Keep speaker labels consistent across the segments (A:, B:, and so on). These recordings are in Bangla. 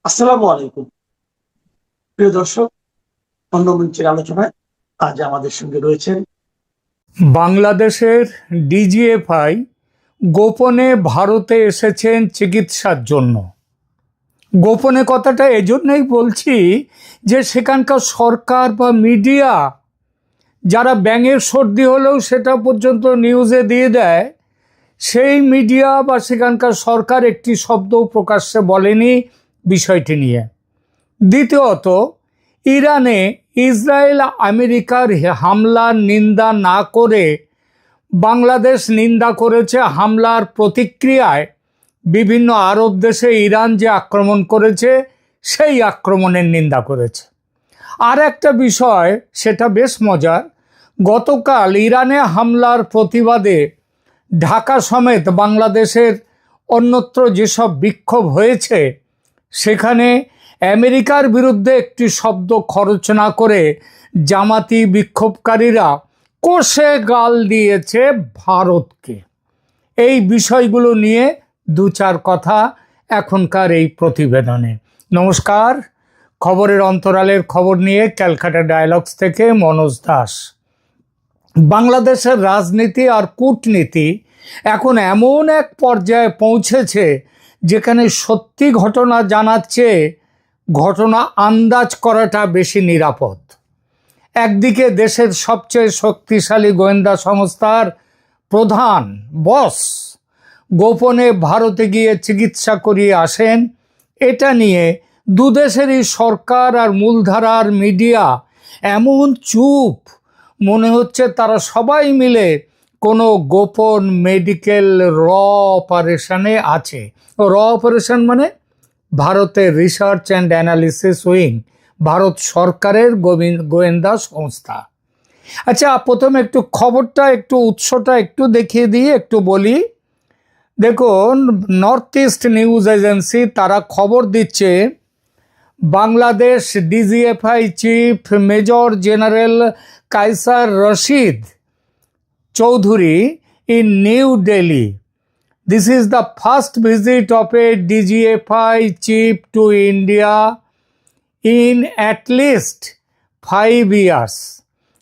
A: আসসালামু আলাইকুম প্রিয় দর্শক। অন্য মঞ্চের আলোচনায় আজ আমাদের সঙ্গে রয়েছেন
B: বাংলাদেশের ডিজিএফআই গোপনে ভারতে এসেছেন চিকিৎসার জন্য। গোপনে কথাটা এজন্যই বলছি যে সেখানকার সরকার বা মিডিয়া যারা ব্যাঙের সর্দি হলেও সেটা পর্যন্ত নিউজে দিয়ে দেয়, সেই মিডিয়া বা সেখানকার সরকার একটি শব্দ প্রকাশ্যে বলেনি বিষয়টি নিয়ে। দ্বিতীয়ত, ইরানে ইসরায়েল আমেরিকার হামলার নিন্দা না করে বাংলাদেশ নিন্দা করেছে। হামলার প্রতিক্রিয়ায় বিভিন্ন আরব দেশে ইরান যে আক্রমণ করেছে সেই আক্রমণের নিন্দা করেছে। আর একটা বিষয়, সেটা বেশ মজার, গতকাল ইরানে হামলার প্রতিবাদে ঢাকা সমেত বাংলাদেশের অন্যত্র যেসব বিক্ষোভ হয়েছে সেখানে আমেরিকার বিরুদ্ধে একটি শব্দ খরচ না করে জামাতি বিক্ষোভকারীরা কষে গাল দিয়েছে ভারতকে। এই বিষয়গুলো নিয়ে দু চার কথা এখনকার এই প্রতিবেদনে। নমস্কার, খবরের অন্তরালের খবর নিয়ে ক্যালকাটা ডায়ালগস থেকে মনোজ দাস। বাংলাদেশের রাজনীতি আর কূটনীতি এখন এমন এক পর্যায়ে পৌঁছেছে যেখানে সত্যি ঘটনা জানার চেয়ে ঘটনা আন্দাজ করাটা বেশি নিরাপদ। একদিকে দেশের সবচেয়ে শক্তিশালী গোয়েন্দা সংস্থার প্রধান বস গোপনে ভারতে গিয়ে চিকিৎসা করিয়ে আসেন, এটা নিয়ে দুদেশেরই সরকার আর মূলধারার মিডিয়া এমন চুপ, মনে হচ্ছে তারা সবাই মিলে কোনো গোপন মেডিকেল অপারেশনে আছে। অপারেশন মানে ভারতের research and analysis wing, Bharat সরকারের গোয়েন্দা সংস্থা। আচ্ছা, প্রথমে একটু খবরটা, একটু উৎসটা একটু দেখিয়ে দিয়ে একটু বলি। দেখুন, নর্থ ইস্ট নিউজ এজেন্সি তারা খবর দিচ্ছে Bangladesh DGFI chief major general Kaiser Rashid Chowdhury in New Delhi. This is the first visit of a DGFI chief to India in at least 5 years.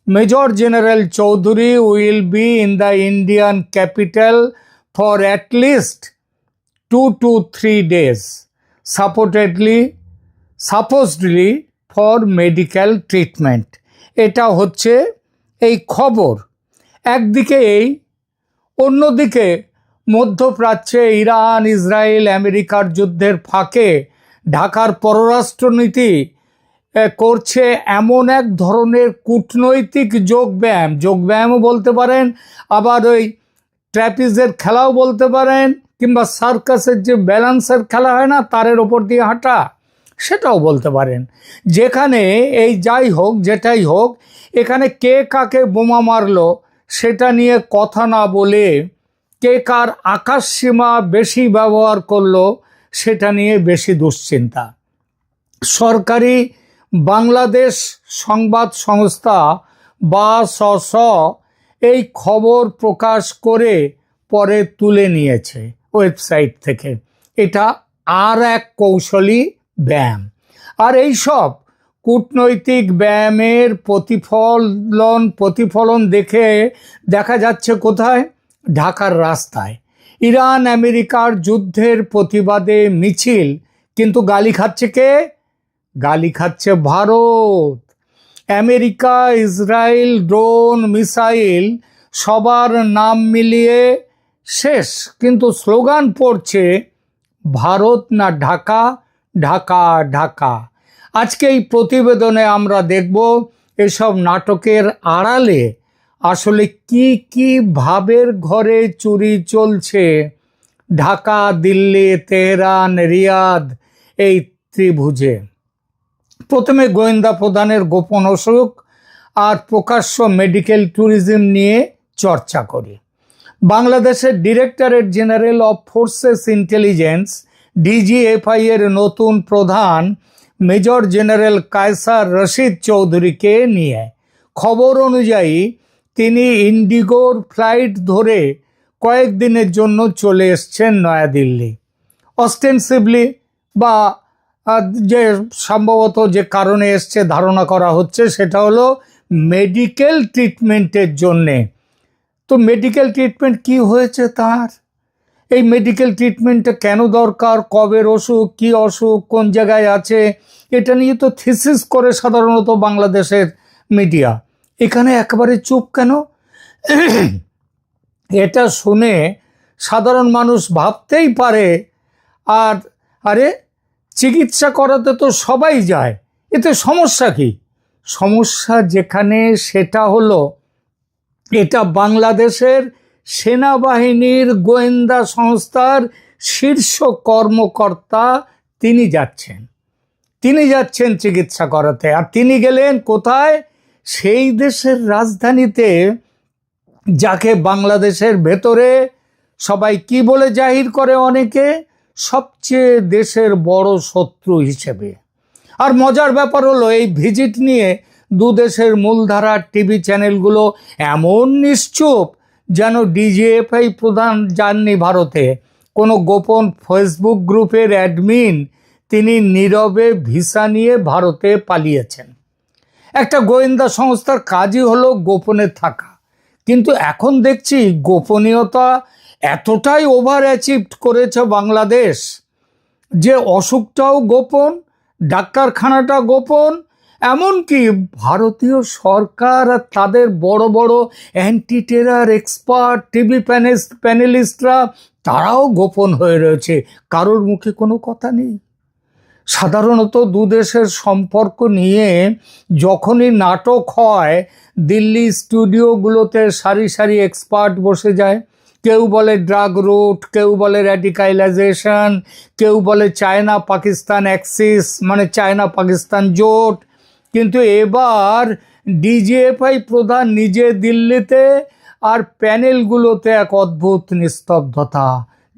B: Major General Chaudhary will be in the Indian capital for at least 2 to 3 days, supposedly for medical treatment. এটা হচ্ছে এই খবর। একদিকে এই, অন্যদিকে মধ্যপ্রাচ্যে ইরান ইসরায়েল আমেরিকার যুদ্ধের ফাঁকে ঢাকার পররাষ্ট্রনীতি করছে এমন এক ধরনের কূটনৈতিক যোগব্যায়ামও বলতে পারেন, আবার ওই ট্র্যাপিজের খেলাও বলতে পারেন, কিংবা সার্কাসের যে ব্যালেন্সের খেলা হয় না, তারের ওপর দিয়ে হাঁটা, সেটাও বলতে পারেন। যেখানে এই যাই হোক, যেটাই হোক, এখানে কে কাকে বোমা মারলো সেটা নিয়ে কথা না বলে কে কার আকাশসীমা বেশি ব্যবহার করলো সেটা নিয়ে বেশি দুশ্চিন্তা। সরকারি বাংলাদেশ সংবাদ সংস্থা বাসস এই খবর প্রকাশ করে পরে তুলে নিয়েছে ওয়েবসাইট থেকে। এটা আর এক কৌশলী ব্যায়াম। আর এই সব কূটনৈতিক ব্যায়ামের প্রতিফলন দেখা যাচ্ছে কোথায়? ঢাকার রাস্তায়। ইরান আমেরিকার যুদ্ধের প্রতিবাদে মিছিল, কিন্তু গালি খাচ্ছে কে? গালি খাচ্ছে Bharat. America, Israel, drone, missile সবার নাম মিলিয়ে শেষ, কিন্তু স্লোগান পড়ছে ভারত না ঢাকা, ঢাকা ঢাকা। আজকে এই প্রতিবেদনে আমরা দেখব এসব নাটকের আড়ালে আসলে কি কি ভাবের ঘরে চুরি চলছে ঢাকা, দিল্লি, তেহরান, রিয়াদ এই ত্রিভুজে। প্রথমে গোয়েন্দা প্রধানের গোপন অসুখ আর প্রকাশ্য মেডিকেল ট্যুরিজম নিয়ে চর্চা করি। বাংলাদেশের directorate general of forces intelligence DGFI এর নতুন প্রধান মেজর জেনারেল কায়সার রশিদ চৌধুরীকে নিয়ে খবর অনুযায়ী তিনি ইন্ডিগোর ফ্লাইট ধরে কয়েকদিনের জন্য চলে এসছেন নয়াদিল্লি। অস্টেন্সিভলি বা যে সম্ভবত যে কারণে এসছে ধারণা করা হচ্ছে সেটা হলো মেডিকেল ট্রিটমেন্টের জন্যে। তো মেডিকেল ট্রিটমেন্ট কি হয়েছে তার? এই মেডিকেল ট্রিটমেন্টটা কেন দরকার, কবের অসুখ, কি অসুখ, কোন জায়গায় আছে, এটা নিয়ে তো থিসিস করে সাধারণত বাংলাদেশের মিডিয়া। এখানে একেবারে চুপ কেন? এটা শুনে সাধারণ মানুষ ভাবতেই পারে, আর আরে চিকিৎসা করাতে তো সবাই যায়, এতে সমস্যা কি? সমস্যা যেখানে সেটা হলো এটা বাংলাদেশের সেনাবাহিনীর গোয়েন্দা সংস্থার শীর্ষ কর্মকর্তা তিনি যাচ্ছেন চিকিৎসা করাতে। আর তিনি গেলেন কোথায়? সেই দেশের রাজধানীতে, যাকে বাংলাদেশের ভেতরে সবাই কি বলে জাহির করে অনেকে? সবচেয়ে দেশের বড় শত্রু হিসেবে। আর মজার ব্যাপার হলো এই ভিজিট নিয়ে দু দেশের মূলধারা টিভি চ্যানেলগুলো এমন নিশ্চুপ যেন ডিজিএফআই প্রধান যাননি ভারতে। কোনো গোপন ফেসবুক গ্রুপের অ্যাডমিন তিনি নীরবে ভিসা নিয়ে ভারতে পালিয়েছেন। একটা গোয়েন্দা সংস্থার কাজই হলো গোপনে থাকা, কিন্তু এখন দেখছি গোপনীয়তা এতটাই ওভার অ্যাচিভড করেছে বাংলাদেশ যে অসুখটাও গোপন, ডাক্তারখানাটা গোপন, এমনকি ভারতীয় সরকার আর তাদের বড় বড় অ্যান্টি টেরর এক্সপার্ট টিভি প্যানেলিস্টরা তারাও গোপন হয়ে রয়েছে, কারোর মুখে কোনো কথা নেই। সাধারণত দু দেশের সম্পর্ক নিয়ে যখনই নাটক হয়, দিল্লি স্টুডিওগুলোতে সারি সারি এক্সপার্ট বসে যায়। কেউ বলে ড্রাগ রুট, কেউ বলে র্যাডিকালাইজেশন, কেউ বলে চায়না পাকিস্তান অ্যাক্সিস, মানে চায়না পাকিস্তান জোট। কিন্তু এবার ডিজিএফআই প্রধান নিজে দিল্লিতে, আর প্যানেলগুলোতে এক অদ্ভুত নিস্তব্ধতা,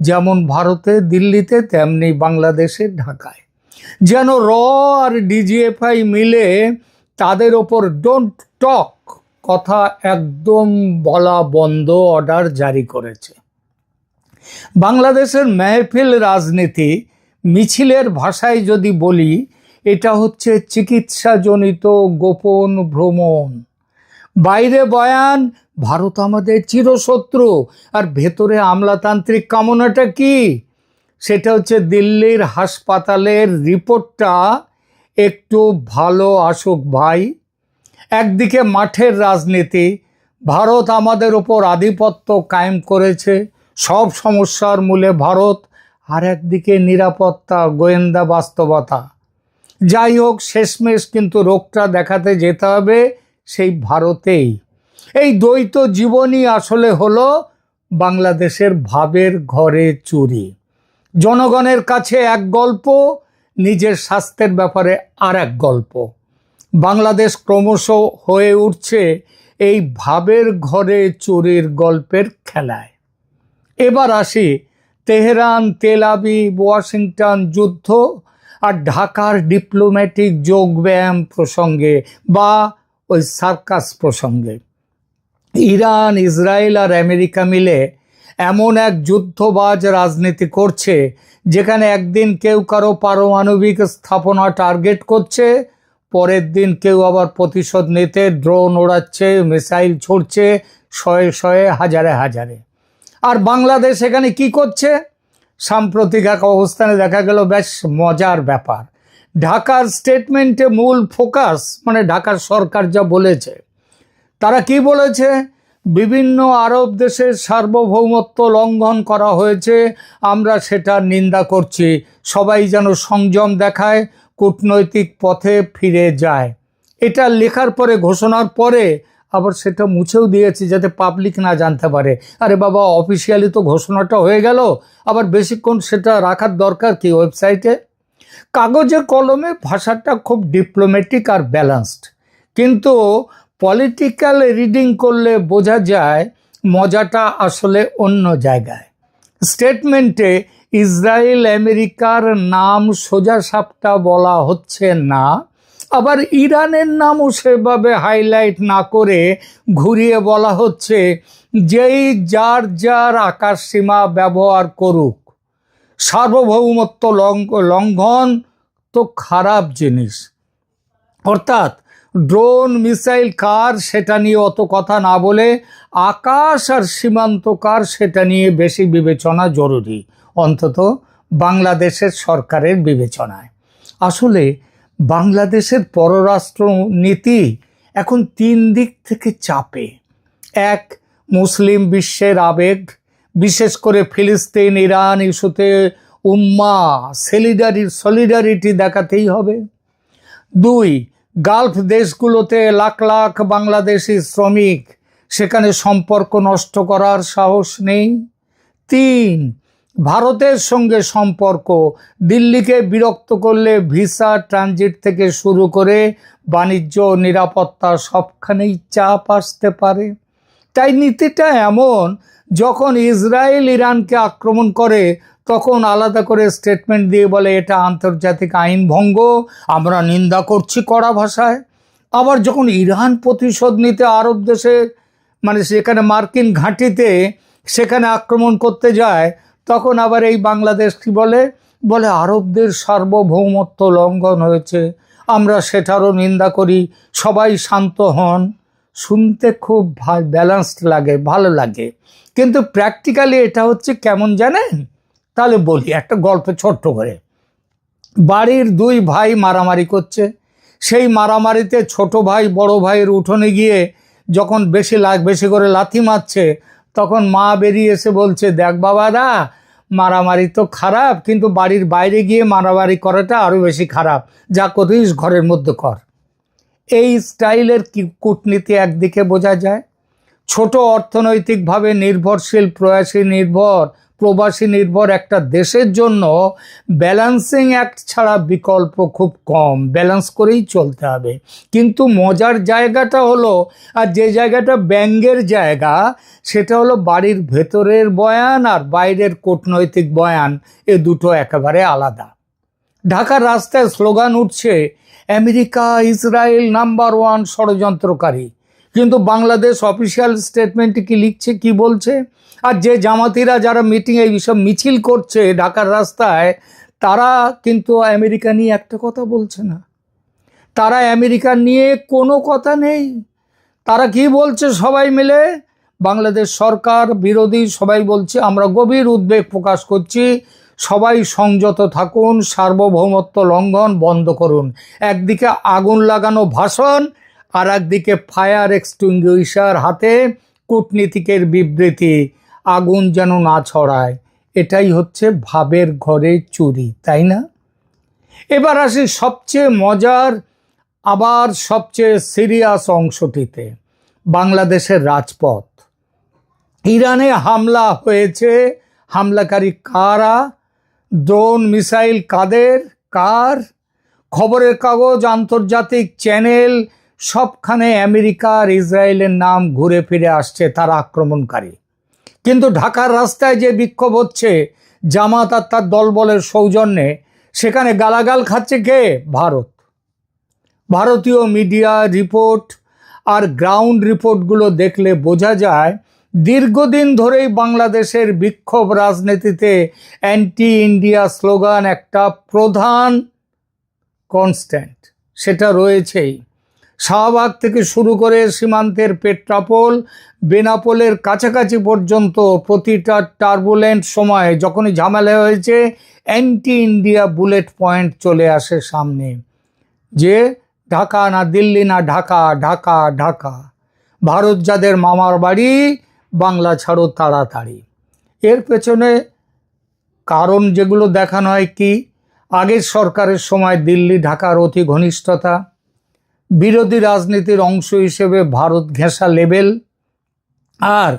B: যেমন ভারতে দিল্লিতে তেমনি বাংলাদেশে ঢাকায়। যেন র আর ডিজিএফআই মিলে তাদের ওপর ডোন্ট টক কথা একদম বলা বন্ধ অর্ডার জারি করেছে। বাংলাদেশের মেহফিল রাজনীতি মিছিলের ভাষায় যদি বলি, এটা হচ্ছে চিকিৎসাজনিত গোপন ভ্রমণ। বাইরে বয়ান ভারত আমাদের চিরশত্রু, আর ভেতরে আমলাতান্ত্রিক কামনাটা কি? সেটা হচ্ছে দিল্লির হাসপাতালের রিপোর্টটা একটু ভালো আসুক ভাই। একদিকে মাঠের রাজনীতি, ভারত আমাদের ওপর আধিপত্য কায়েম করেছে, সব সমস্যার মূলে ভারত, আর একদিকে নিরাপত্তা গোয়েন্দা বাস্তবতা। যাই হোক, শেষমেশ কিন্তু রোগটা দেখাতে যেতে হবে সেই ভারতেই। এই দ্বৈত জীবনই আসলে হলো বাংলাদেশের ভাবের ঘরে চুরি। জনগণের কাছে এক গল্প, নিজের স্বাস্থ্যের ব্যাপারে আর এক গল্প। বাংলাদেশ ক্রমশ হয়ে উঠছে এই ভাবের ঘরে চুরির গল্পের খেলায়। এবার আসি তেহরান, তেল আবিব, ওয়াশিংটন যুদ্ধ আর ঢাকার ডিপ্লোম্যাটিক যোগব্যায়াম প্রসঙ্গে বা ওই সার্কাস প্রসঙ্গে। ইরান, ইসরায়েল আর আমেরিকা মিলে এমন এক যুদ্ধবাজ রাজনীতি করছে যেখানে একদিন কেউ কারো পারমাণবিক স্থাপনা টার্গেট করছে, পরের দিন কেউ আবার প্রতিশোধ নিতে ড্রোন ওড়াচ্ছে, মিসাইল ছুড়ছে শয়ে শয়ে, হাজারে হাজারে। আর বাংলাদেশ এখানে কি করছে? সাম্প্রতিক এক অবস্থানে দেখা গেল বেশ মজার ব্যাপার। ঢাকার স্টেটমেন্টে মূল ফোকাস, মানে ঢাকার সরকার যা বলেছে, তারা কি বলেছে? বিভিন্ন আরব দেশের সার্বভৌমত্ব লঙ্ঘন করা হয়েছে, আমরা সেটা নিন্দা করছি, সবাই যেন সংযম দেখায়, কূটনৈতিক পথে ফিরে যায়। এটা লেখার পরে, ঘোষণার পরে আবার সেটা মুছেও দিয়েছে যাতে পাবলিক না জানতে পারে। আরে বাবা, অফিসিয়ালি তো ঘোষণাটা হয়ে গেল, আবার বেশিক্ষণ সেটা রাখার দরকার কি ওয়েবসাইটে? কাগজে কলমে ভাষাটা খুব ডিপ্লোম্যাটিক আর ব্যালেন্সড, কিন্তু পলিটিক্যাল রিডিং করলে বোঝা যায় মজাটা আসলে অন্য জায়গায়। স্টেটমেন্টে ইসরায়েল আমেরিকার নাম সোজাসাপটা বলা হচ্ছে না, আবার ইরানের নামও সেভাবে হাইলাইট না করে ঘুরিয়ে বলা হচ্ছে যেই যার যার আকাশসীমা ব্যবহার করুক, সার্বভৌমত্ব লঙ্ঘন মারাত্মক খারাপ জিনিস। অর্থাৎ ড্রোন মিসাইল কার সেটা নিয়ে অত কথা না বলে আকাশ আর সীমান্ত কার সেটা নিয়ে বেশি বিবেচনা জরুরি, অন্তত বাংলাদেশের সরকারের বিবেচনায়। আসলে বাংলাদেশের পররাষ্ট্র নীতি এখন 3 দিক থেকে চাপে। এক, মুসলিম বিশ্বের আবেগ, বিশেষ করে ফিলিস্তিন ইরান ইস্যুতে সলিডারিটি দেখাতেই হবে। 2, গালফ দেশগুলোতে লাখ লাখ বাংলাদেশি শ্রমিক, সেখানে সম্পর্ক নষ্ট করার সাহস নেই। 3, ভারতের সঙ্গে সম্পর্ক, দিল্লিকে বিরক্ত করলে ভিসা ট্রানজিট থেকে শুরু করে বাণিজ্য নিরাপত্তা সবখানেই চাপ আসতে পারে। তাই নীতিটা এমন, যখন ইসরায়েল ইরানকে আক্রমণ করে তখন আলাদা করে স্টেটমেন্ট দিয়ে বলে এটা আন্তর্জাতিক আইন ভঙ্গ, আমরা নিন্দা করছি কড়া ভাষায়। আবার যখন ইরান প্রতিশোধ নিতে আরব দেশে সেখানে মার্কিন ঘাঁটিতে সেখানে আক্রমণ করতে যায়, তখন আবার এই বাংলাদেশ কি বলে আরবদের সার্বভৌমত্ব লঙ্ঘন হয়েছে, আমরা সেটারও নিন্দা করি, সবাই শান্ত হন। শুনতে খুব ব্যালেন্সড লাগে, ভালো লাগে, কিন্তু প্র্যাকটিক্যালি এটা হচ্ছে কেমন জানেন? তাহলে বলি একটা গল্প ছোট্ট করে। বাড়ির 2 ভাই মারামারি করছে, সেই মারামারিতে ছোট ভাই বড় ভাইয়ের উঠোনে গিয়ে যখন বেশি করে লাথি মারছে, তখন মা বেরিয়ে এসে বলছে, দেখ বাবারা, মারামারি তো খারাপ, কিন্তু বাড়ির বাইরে গিয়ে মারামারি করাটা আরও বেশি খারাপ, যা করিস ঘরের মধ্যে কর। এই স্টাইলের কূটনীতি একদিকে বোঝা যায়। ছোট অর্থনৈতিকভাবে নির্ভরশীল প্রবাসী নির্ভর একটা দেশের জন্য ব্যালেন্সিং অ্যাক্ট ছাড়া বিকল্প খুব কম, ব্যালেন্স করেই চলতে হবে। কিন্তু মজার জায়গাটা হলো, আর যে জায়গাটা ব্যঙ্গের জায়গা, সেটা হলো বাড়ির ভেতরের বয়ান আর বাইরের কূটনৈতিক বয়ান, এ দুটো একেবারে আলাদা। ঢাকার রাস্তায় স্লোগান উঠছে, আমেরিকা ইসরায়েল নাম্বার 1 ষড়যন্ত্রকারী, কিন্তু বাংলাদেশ অফিসিয়াল স্টেটমেন্টে কি লিখছে, কি বলছে? আর যে জামাতিরা যারা এইসব মিছিল করছে ঢাকার রাস্তায়, তারা কিন্তু আমেরিকা নিয়ে একটা কথা বলছে না, তারা আমেরিকা নিয়ে কোনো কথা নেই। তারা কি বলছে? সবাই মিলে, বাংলাদেশ সরকার বিরোধী সবাই বলছে, আমরা গভীর উদ্বেগ প্রকাশ করছি, সবাই সংযত থাকুন, সার্বভৌমত্ব লঙ্ঘন বন্ধ করুন। একদিকে আগুন লাগানো ভাষণ, আর একদিকে ফায়ার এক্সটিংগুইশার হাতে কূটনীতিকের বিবৃতি, আগুন যেন না ছড়ায়। এটাই হচ্ছে ভাবের ঘরে চুরি, তাই না? এবার আসি সবচেয়ে মজার আবার সবচেয়ে সিরিয়াস অংশটিতে, বাংলাদেশের রাজপথ। ইরানে হামলা হয়েছে, হামলাকারী কারা, ড্রোন মিসাইল কার, খবরের কাগজ আন্তর্জাতিক চ্যানেল সবখানে আমেরিকা আর ইসরায়েলের নাম ঘুরে ফিরে আসছে, তারা আক্রমণকারী। কিন্তু ঢাকার রাস্তায় যে বিক্ষোভ হচ্ছে জামাত আর তার দলবলের সৌজন্যে, সেখানে গালাগাল খাচ্ছে কে? ভারত। ভারতীয় মিডিয়া রিপোর্ট আর গ্রাউন্ড রিপোর্টগুলো দেখলে বোঝা যায়, দীর্ঘদিন ধরেই বাংলাদেশের বিক্ষোভ রাজনীতিতে অ্যান্টি ইন্ডিয়া স্লোগান একটা প্রধান কনস্ট্যান্ট, সেটা রয়েছেই। শাহবাগ থেকে শুরু করে সীমান্তের পেট্রাপোল, বেনাপোলের কাছাকাছি পর্যন্ত প্রতিটা টার্বুলেন্ট সময়ে যখনই ঝামেলা হয়েছে, অ্যান্টি ইন্ডিয়া বুলেট পয়েন্ট চলে আসে সামনে, যে ঢাকা না দিল্লি না ঢাকা, ঢাকা ঢাকা, ভারত যাদের মামার বাড়ি, বাংলা ছাড়ো তাড়াতাড়ি। এর পেছনে কারণ যেগুলো দেখানো হয় কি, আগের সরকারের সময় দিল্লি ঢাকার অতি ঘনিষ্ঠতা, বিরোধী রাজনীতির অংশ হিসেবে ভারত ঘেঁষা লেভেল, আর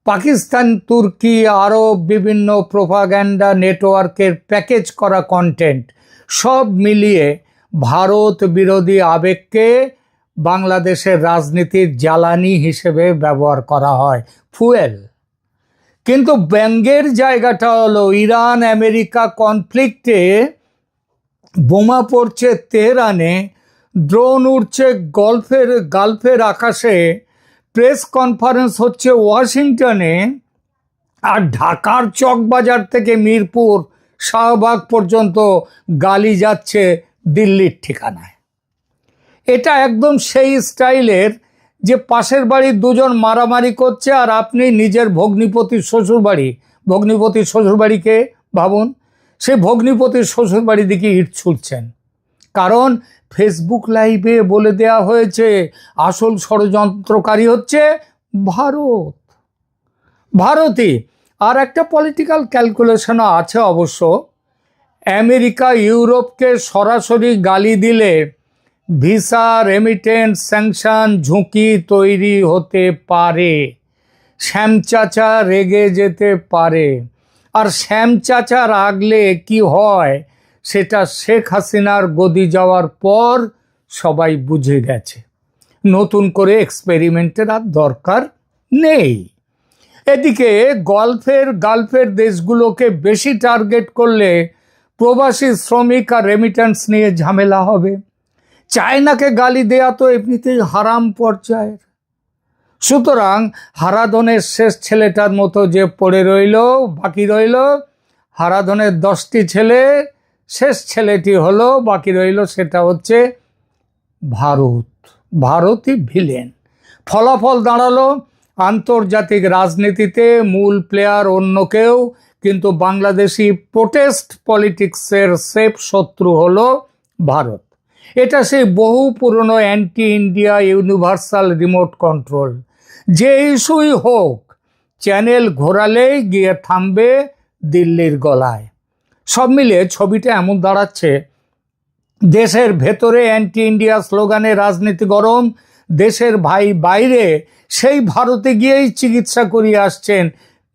B: পাকিস্তান তুর্কি আরব বিভিন্ন প্রোপাগ্যান্ডা নেটওয়ার্কের প্যাকেজ করা কন্টেন্ট, সব মিলিয়ে ভারত বিরোধী আবেগকে বাংলাদেশের রাজনীতির জ্বালানি হিসেবে ব্যবহার করা হয়, ফুয়েল। কিন্তু ব্যঙ্গের জায়গাটা হলো, ইরান আমেরিকা কনফ্লিক্টে বোমা পড়ছে তেহরানে, ড্রোন উড়ছে গালফের আকাশে, প্রেস কনফারেন্স হচ্ছে ওয়াশিংটনে, আর ঢাকার চকবাজার থেকে মিরপুর শাহবাগ পর্যন্ত গালি যাচ্ছে দিল্লির ঠিকানায়। এটা একদম সেই স্টাইলের যে পাশের বাড়ির দুজন মারামারি করছে আর আপনি নিজের ভগ্নিপতির শ্বশুরবাড়িকে ভাবুন, সেই ভগ্নিপতির শ্বশুরবাড়ির দিকে ইট ছুটছেন। কারণ ফেসবুক লাইভে বলে দেয়া হয়েছে আসল ষড়যন্ত্রকারী হচ্ছে ভারতই। আর একটা পলিটিক্যাল ক্যালকুলেশনও আছে অবশ্য। আমেরিকা ইউরোপকে সরাসরি গালি দিলে ভিসা, রেমিটেন্স, স্যাংশন ঝুঁকি তৈরি হতে পারে। শ্যাম চাচা রেগে যেতে পারে। আর শ্যাম চাচা রাগলে কি হয় সেটা শেখ হাসিনার গদি যাওয়ার পর সবাই বুঝে গেছে। নতুন করে এক্সপেরিমেন্টের আর দরকার নেই। এদিকে গালফের দেশগুলোকে বেশি টার্গেট করলে প্রবাসী শ্রমিক আর রেমিটেন্স নিয়ে ঝামেলা হবে। চায়নাকে গালি দেয়া তো এমনিতেই হারাম পর্যায়ের। সুতরাং হারাধনের শেষ ছেলেটার মতো যে বাকি রইল, হারাধনের 10টি ছেলে, শেষ ছেলেটি হলো বাকি রইল, সেটা হচ্ছে ভারতই ভিলেন। ফলাফল দাঁড়ালো আন্তর্জাতিক রাজনীতিতে মূল প্লেয়ার অন্য কেউ, কিন্তু বাংলাদেশি প্রোটেস্ট পলিটিক্সের সেফ শত্রু হলো ভারত। এটা সেই বহু পুরনো anti India universal remote control. যে ইস্যুই হোক, চ্যানেল ঘোরালেই গিয়ে থামবে দিল্লির গলায়। সব মিলে ছবিটা এমন দাঁড়াচ্ছে, দেশের ভেতরে অ্যান্টি ইন্ডিয়া স্লোগানে রাজনীতি গরম, দেশের ভাই বাইরে সেই ভারতে গিয়েই চিকিৎসা করিয়ে আসছেন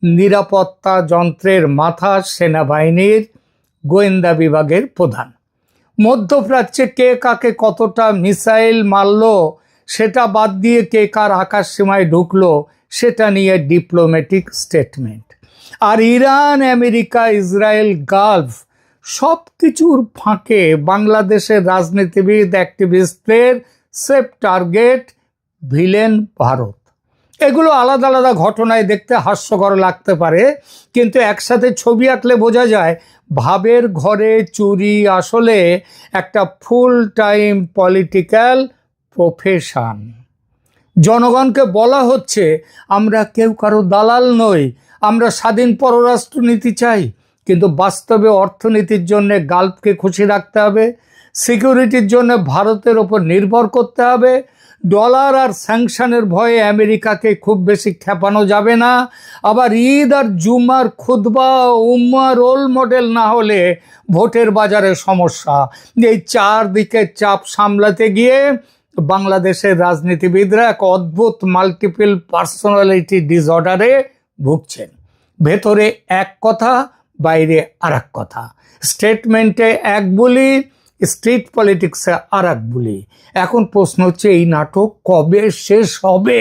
B: নিরাপত্তা যন্ত্রের মাথা, সেনাবাহিনীর গোয়েন্দা বিভাগের প্রধান। মধ্যপ্রাচ্যে কে কাকে কতটা মিসাইল মারল সেটা বাদ দিয়ে কে কার আকাশ সীমায় ঢুকলো সেটা নিয়ে ডিপ্লোম্যাটিক স্টেটমেন্ট। আর ইরান, আমেরিকা, ইসরায়েল, গালফ সব কিছুর ফাঁকে বাংলাদেশের রাজনীতিবিদ, অ্যাক্টিভিস্টদের সেফ টার্গেট ভিলেন ভারত। এগুলো আলাদা আলাদা ঘটনায় দেখতে হাস্যকর লাগতে পারে, কিন্তু একসাথে ছবি আঁকলে বোঝা যায় ভাবের ঘরে চুরি আসলে একটা ফুল টাইম পলিটিক্যাল প্রফেশন। জনগণকে বলা হচ্ছে আমরা কেউ কারো দালাল নই, আমরা স্বাধীন পররাষ্ট্রনীতি চাই, কিন্তু বাস্তবে অর্থনীতির জন্য গালফকে খুশি রাখতে হবে, সিকিউরিটির জন্য ভারতের ওপর নির্ভর করতে হবে, ডলার আর স্যাংশনের ভয়ে আমেরিকাকে খুব বেশি খেপানো যাবে না। আবার ঈদ আর জুমার খুতবা, উম্মা রোল মডেল না হলে ভোটের বাজারে সমস্যা। এই চারদিকে চাপ সামলাতে গিয়ে বাংলাদেশের রাজনীতিবিদরা এক অদ্ভুত মাল্টিপল পার্সোনালিটি ডিসঅর্ডারে ভুগছেন। ভেতরে এক কথা, বাইরে আর এক কথা। স্টেটমেন্টে এক বলি, স্ট্রিট পলিটিক্সে আর এক বলি। এখন প্রশ্ন হচ্ছে এই নাটক কবে শেষ হবে?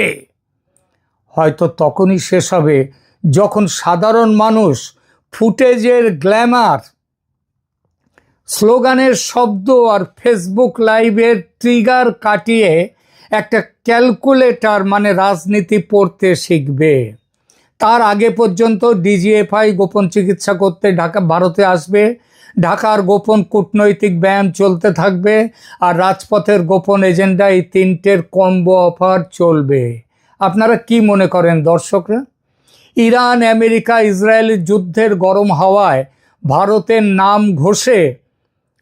B: হয়তো তখনই শেষ হবে যখন সাধারণ মানুষ ফুটেজের গ্ল্যামার, স্লোগানের শব্দ আর ফেসবুক লাইভের ট্রিগার কাটিয়ে একটা ক্যালকুলেটর মানে রাজনীতি পড়তে শিখবে। তার আগে পর্যন্ত ডিজিএফআই গোপন চিকিৎসা করতে ভারতে আসবে, ঢাকার গোপন কূটনৈতিক ব্যায়াম চলতে থাকবে, আর রাজপথের গোপন এজেন্ডা, এই তিনটের কম্বো অফার চলবে। আপনারা কি মনে করেন দর্শকরা? ইরান, আমেরিকা, ইসরায়েলের যুদ্ধের গরম হাওয়ায় ভারতের নাম ঘষে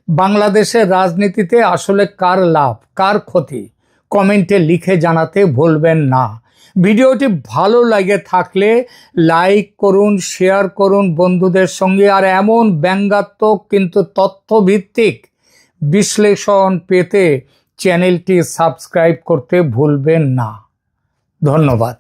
B: বাংলাদেশের রাজনীতিতে আসলে কার লাভ, কার ক্ষতি? কমেন্টে লিখে জানাতে ভুলবেন না। ভিডিওটি ভালো লাগে থাকলে লাইক করুন, শেয়ার করুন বন্ধুদের সঙ্গে। আর এমন ব্যঙ্গাত্মক কিন্তু তথ্যভিত্তিক বিশ্লেষণ পেতে চ্যানেলটি সাবস্ক্রাইব করতে ভুলবেন না। ধন্যবাদ।